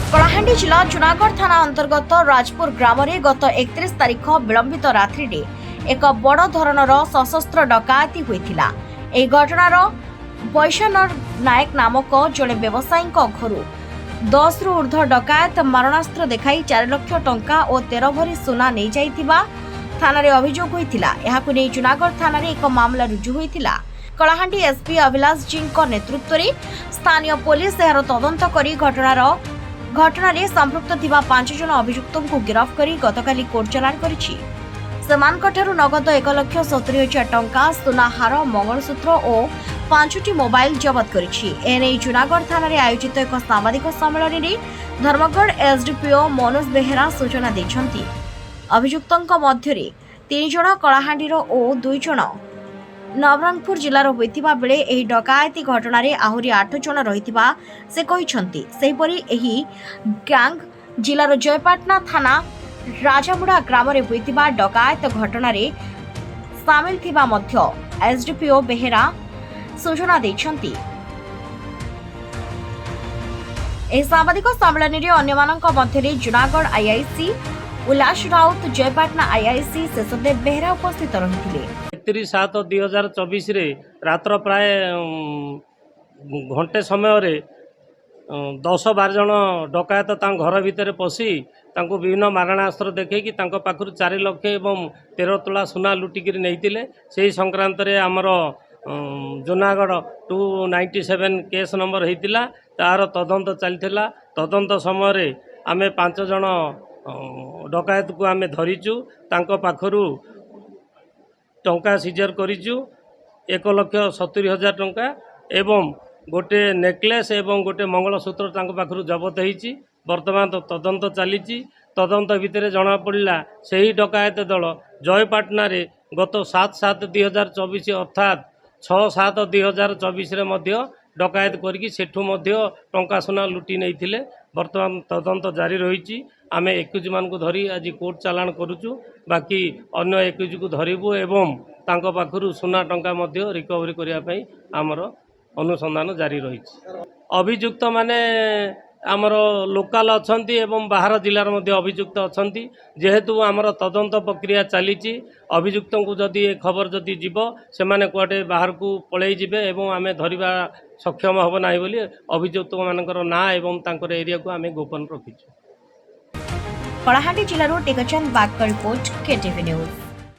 कलाहांडी जिला जुनागढ़ थाना अंतर्गत राजपुर ग्राम में गत 31 तारिख विलंबित रात्रि एक बड़ धरणर सशस्त्र डकायती होता। यह घटनार वैश्यनर नायक नामक जड़े व्यवसायी घर 10 रु ऊर्ध्व डकायत मारणास्त्र देखाई 4 लाख टंका और 13 भरी सुना नहीं जाइथिबा थाना रे अभियोग होइथिला। एहाकु नै जुनागढ़ थाना रे एक मामला रुजु होइथिला। कलाहांडी एसपी अभिलाष जी नेतृत्व में स्थानीय पुलिस यार तदंत करी घटना संपृक्त थिबा 5 जन अभियुक्तों को गिरफ्त करी गतकाली कोर्ट चालान करिछि। सेमानकठारु नगद 1,70,000 टंका, सुना हार, मंगलसूत्र और 5टी मोबाइल जबत करिछि। एने जुनागढ़ थाना रे आयोजित एक साम्बादिक सम्मेलन में धर्मगढ़ एसडीपीओ मनोज बेहेरा सूचना दैछन्ति। अभियुक्तों मध्य 3 जन कलाहांडीर और 2 जन नवरंगपुर जिलार होइतिबा बेले एही डकायती घटना रे आहुरी 8 जन रहितिबा से कहिसंती। सेहिपरि एही गैंग जिलार जयपाटना थाना राजामुड़ा ग्राम रे होइतिबा डकायत घटना रे शामिल थिबा मध्य एसडीपीओ बेहेरा सूचना दैछंती। एही साम्बादिक सम्मेलन रे अन्यमानक मध्य जुनागढ़ आईआईसी उल्लास राउत, जयपाटना आईआईसी शेषदेव बेहेरा उपस्थित रहिथिले। 31/7/2024 रे रात्र प्राय घंटे समय 10-12 जन डकायत घर भितर पशि विभिन्न मारणास्त्र देखी पाखु 4 लाख एवं 13 तोला सुना लुटिक नहीं से संक्रांत रे आमर जुनागढ़ 297 केस नंबर होता। तार तदंत चलता। तदंत समय आमे 5 जन डकायत को आमे धरीचु। तांको पाखरु टंका सीजर करिचु 1,70,000 टंका एवं गोटे नेकलेस एवं गोटे मंगलसूत्र तांको पाखरु जबत होईची। वर्तमान तदंत चलीची। तदंत भितर जना पड़ला सही डकायत दल जयपाटना रे गत 7/7/2024 अर्थात 6/7/2024 रे मध्य डकायत करके सेठू मध्य टंका सुना लुटी नहीं थिले। वर्तमान तदंत जारी रही। आमे एक्यूज मान को धरी आज कोर्ट चालान करुचु। बाकी अन्य एक्यूज को धरबू एवं तांको पाखरु सुना टंका मध्य रिकवरी करिया पई आमर अनुसंधान जारी रही। अभियुक्त माने आमर लोकल अछंती एवं बाहर जिलार मध्य अभियुक्त अछंती। जेहेतु आमर तदंत प्रक्रिया चलीची अभियुक्तों को जदि ए खबर जदि जीव से माने कुआटे बाहर को पळेई जिबे एवं आमे धरिबा सक्षम हबो नाही बोली अभियुक्त मानकर ना एवं तांकर एरिया को आमे गोपन रखिछु। कलाहांडी जिलार टेकचंद बाग रिपोर्ट केटीवी न्यूज।